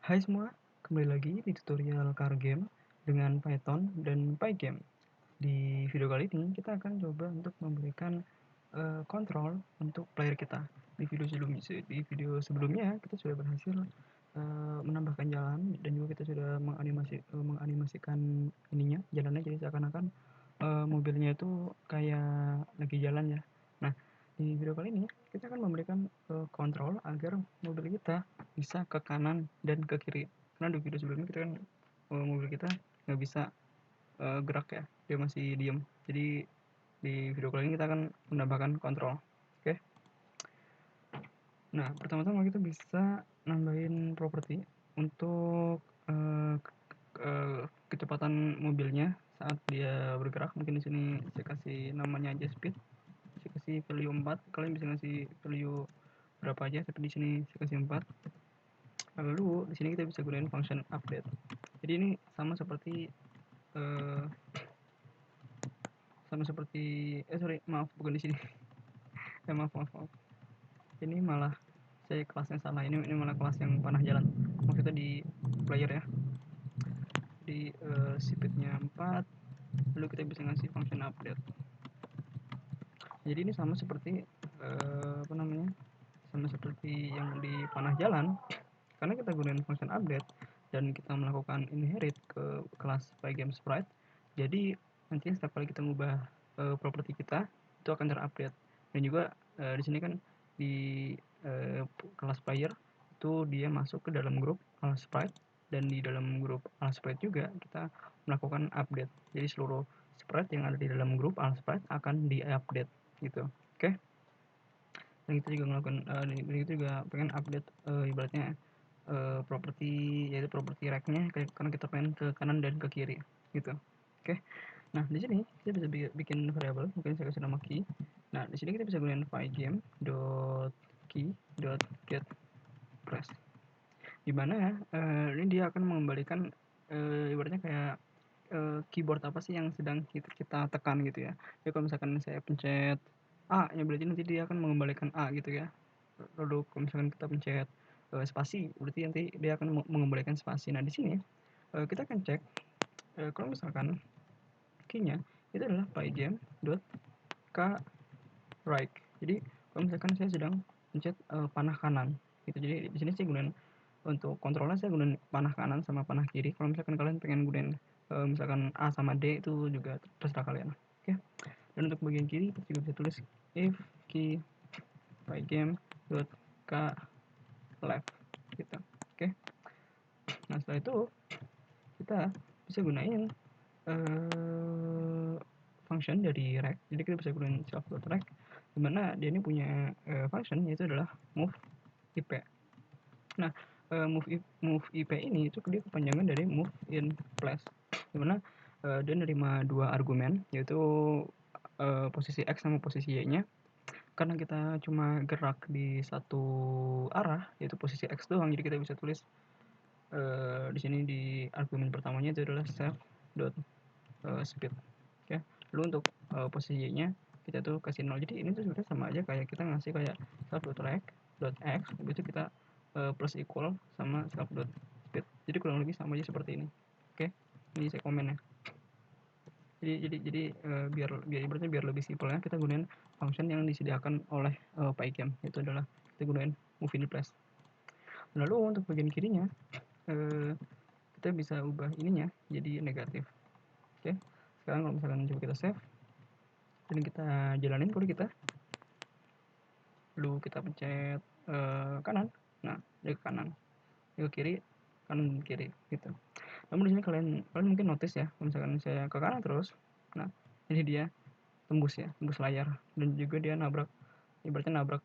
Hai semua, kembali lagi di tutorial car game dengan Python dan Pygame. Di video kali ini kita akan coba untuk memberikan kontrol untuk player kita. Di video sebelumnya kita sudah berhasil menambahkan jalan dan juga kita sudah menganimasikan ininya jalannya, jadi seakan-akan mobilnya itu kayak lagi jalan ya. Nah, di video kali ini kita akan memberikan kontrol agar mobil kita bisa ke kanan dan ke kiri. Karena di video sebelumnya kita kan mobil kita nggak bisa gerak ya, dia masih diem. Jadi di video kali ini kita akan menambahkan kontrol. Oke. Nah, pertama-tama kita bisa nambahin properti untuk kecepatan mobilnya saat dia bergerak. Mungkin di sini saya kasih namanya aja speed. Saya kasih value 4. Kalian bisa ngasih value berapa aja, tapi di sini saya kasih 4. Lalu di sini kita bisa gunain function update. Jadi ini sama seperti eh, maaf, bukan di sini. Maaf. Ini malah saya kelasnya salah. Ini malah kelas yang panah jalan. Maksudnya di player ya. Di speednya 4. Lalu kita bisa ngasih function update. Jadi ini sama seperti sama seperti yang di panah jalan, karena kita gunain function update dan kita melakukan inherit ke kelas Pygame sprite. Jadi nanti setiap kali kita mengubah properti kita itu akan terupdate. Dan juga di sini kan di kelas player itu dia masuk ke dalam grup sprite, dan di dalam grup sprite juga kita melakukan update. Jadi seluruh sprite yang ada di dalam grup sprite akan diupdate gitu. Oke. Dan kita juga melakukan kita juga pengen update ibaratnya properti, yaitu properti rack-nya, karena kita pengen ke kanan dan ke kiri gitu. Oke. Nah, di sini kita bisa bikin variabel, mungkin saya kasih nama key. Nah, di sini kita bisa gunain pygame dot key dot get press. Dimana ini dia akan mengembalikan ibaratnya kayak keyboard apa sih yang sedang kita tekan gitu ya. Jadi kalau misalkan saya pencet A, ya berarti nanti dia akan mengembalikan A gitu ya. Lalu kalau misalkan kita pencet spasi, berarti nanti dia akan mengembalikan spasi. Nah, di sini kita akan cek kalau misalkan key-nya itu adalah pygame.k right. Jadi kalau misalkan saya sedang pencet panah kanan gitu. Jadi di sini saya gunain untuk kontrolnya, saya gunain panah kanan sama panah kiri. Kalau misalkan kalian pengen gunain misalkan A sama D, itu juga terserah kalian. Oke. Dan untuk bagian kiri kita juga bisa tulis if key pygame.k left gitu. Oke. Nah, setelah itu kita bisa gunain function dari rack. Jadi kita bisa gunain self.rack, dimana dia ini punya function yaitu adalah move ip. Nah, move ip ini itu dia kepanjangan dari move in place, dimana dia menerima dua argumen, yaitu posisi x sama posisi y nya. Karena kita cuma gerak di satu arah, yaitu posisi x doang, jadi kita bisa tulis di sini di argumen pertamanya itu adalah self dot speed. Oke. Lalu untuk posisi y nya kita tuh kasih 0. Jadi ini tuh sebenarnya sama aja kayak kita ngasih kayak self dot rect dot x, itu kita plus equal sama self dot speed. Jadi kurang lebih sama aja seperti ini. Oke. Ini saya komen ya. Jadi biar lebih simpel ya, kita gunain function yang disediakan oleh Pygame, itu adalah kita gunain move in place. Lalu untuk bagian kirinya kita bisa ubah ininya jadi negatif. Oke. Sekarang kalau misalkan coba kita save dan kita jalanin kode kita, lalu kita pencet kanan, nah dia ke kanan, dia ke kiri, kanan kiri gitu. Namun di sini kalian mungkin notice ya, misalkan saya ke kanan terus, nah jadi dia tembus layar, dan juga dia ibaratnya nabrak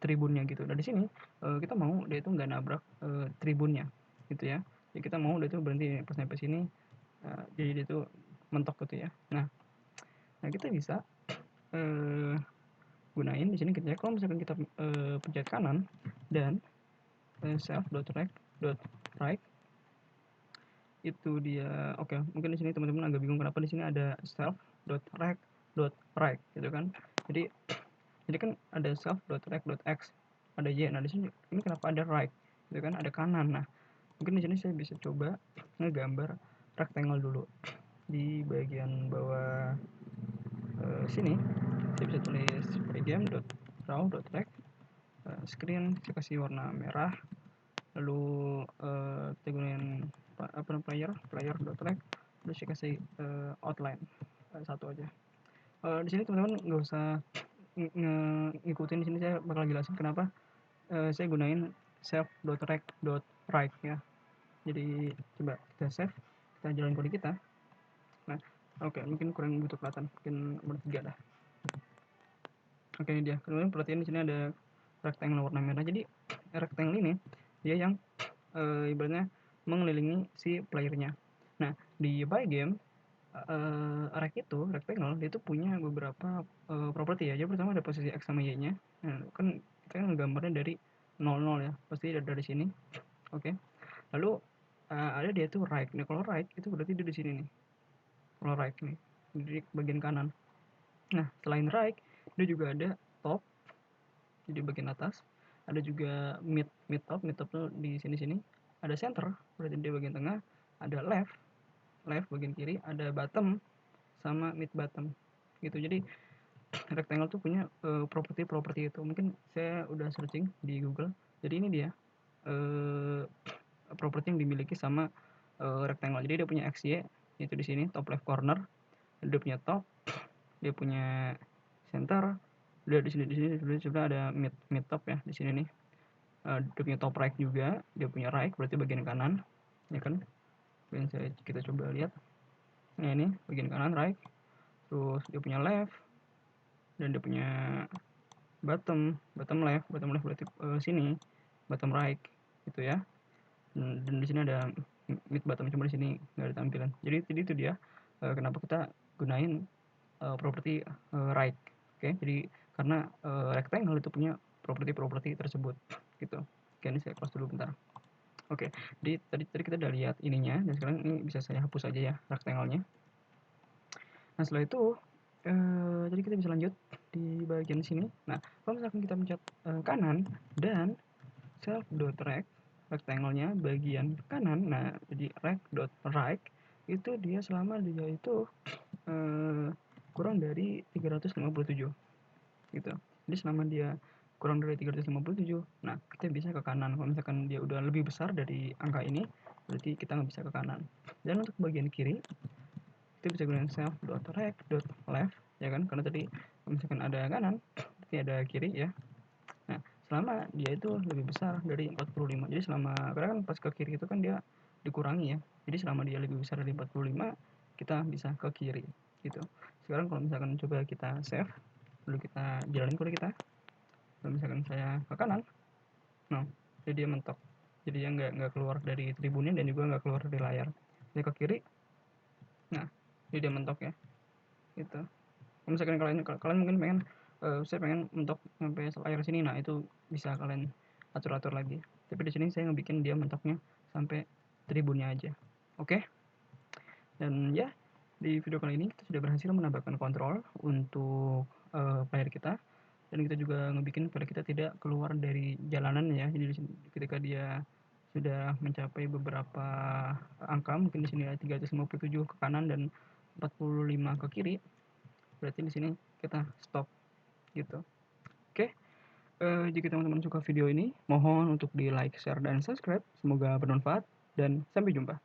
tribunnya gitu. Dan di sini kita mau dia itu nggak nabrak tribunnya gitu ya. Jadi kita mau dia itu berhenti pas sampai sini, jadi dia itu mentok gitu ya. Nah kita bisa gunain di sini kita kalau misalkan kita pencet kanan dan self.right itu dia oke. Mungkin di sini teman-teman agak bingung kenapa di sini ada self.rect.right gitu kan. Jadi kan ada self.rect.x, ada y. Nah di sini ini kenapa ada right? ya kan, ada kanan. Nah, mungkin di sini saya bisa coba ngegambar rectangle dulu di bagian bawah sini. Saya bisa tulis pygame.raw.rect screen, saya kasih warna merah, lalu kita gunain player.rect, terus saya kasih outline satu aja. Di sini teman-teman nggak usah ngikutin, di sini saya bakal jelasin kenapa saya gunain self.rect.write ya. Jadi coba kita save, kita jalan kode kita. Nah, oke, mungkin kurang butuh kelihatan, mungkin nomor 3 dah. Oke, ini dia. Kemudian perhatian di sini ada rectangle warna merah. Jadi rectangle ini dia yang ibaratnya mengelilingi si playernya. Nah, di Pygame rect itu rectangle dia itu punya beberapa properti ya. Jadi pertama ada posisi x sama y-nya. Nah, kan kita kan gambarnya dari 00 ya. Pasti dari sini. Oke. Lalu ada dia tuh right. Nah, kalau right itu berarti dia di sini nih. Kalau right nih, di bagian kanan. Nah, selain right, dia juga ada top, jadi bagian atas. Ada juga mid top tuh di sini-sini. Ada center, berarti dia bagian tengah. Ada left bagian kiri. Ada bottom sama mid bottom. Gitu. Jadi rectangle tuh punya properti itu. Mungkin saya udah searching di Google. Jadi ini dia properti yang dimiliki sama rectangle. Jadi dia punya XY itu di sini top left corner. Dia punya top, dia punya center, dia di sini sebenarnya ada mid top ya di sini nih. Dia punya top right juga, dia punya right berarti bagian kanan, ya kan? Kita coba lihat. Nah, ini bagian kanan right. Terus dia punya left dan dia punya bottom left berarti sini bottom right gitu ya. Dan di sini ada mid bottom, cuma di sini nggak ada tampilan. Jadi itu dia kenapa kita gunain properti right. Oke, jadi karena rectangle itu punya properti tersebut gitu. Oke, ini saya close dulu bentar. Oke, jadi tadi kita udah lihat ininya, dan sekarang ini bisa saya hapus aja ya rectangle-nya. Nah, setelah itu jadi kita bisa lanjut di bagian sini. Nah, kalau misalkan kita pencet kanan dan self.rect rectangle-nya bagian kanan, nah jadi rect.right itu dia selama dia itu kurang dari 357 gitu. Jadi selama dia kurang dari 357, nah kita bisa ke kanan. Kalau misalkan dia udah lebih besar dari angka ini, berarti kita nggak bisa ke kanan. Dan untuk bagian kiri, kita bisa gunakan self.rect.left ya kan, karena tadi kalau misalkan ada kanan, berarti ada kiri ya. Nah, selama dia itu lebih besar dari 45, jadi selama, karena kan pas ke kiri itu kan dia dikurangi ya, jadi selama dia lebih besar dari 45, kita bisa ke kiri gitu. Sekarang kalau misalkan coba kita save, lalu kita jalanin kode kita. Kalau misalkan saya ke kanan, nah jadi dia mentok, jadi dia nggak keluar dari tribunnya dan juga nggak keluar dari layar. Saya ke kiri, nah jadi dia mentok ya gitu. Kalau misalkan kalian mungkin pengen saya pengen mentok sampai layar sini, nah itu bisa kalian atur lagi, tapi di sini saya ngebikin dia mentoknya sampai tribunnya aja. Oke. Dan ya, di video kali ini kita sudah berhasil menambahkan kontrol untuk player kita, dan kita juga ngebikin player kita tidak keluar dari jalanan ya. Jadi ketika dia sudah mencapai beberapa angka, mungkin di sini ada 357 ke kanan dan 45 ke kiri, berarti di sini kita stop gitu. Oke. Jika teman-teman suka video ini, mohon untuk di like, share, dan subscribe. Semoga bermanfaat dan sampai jumpa.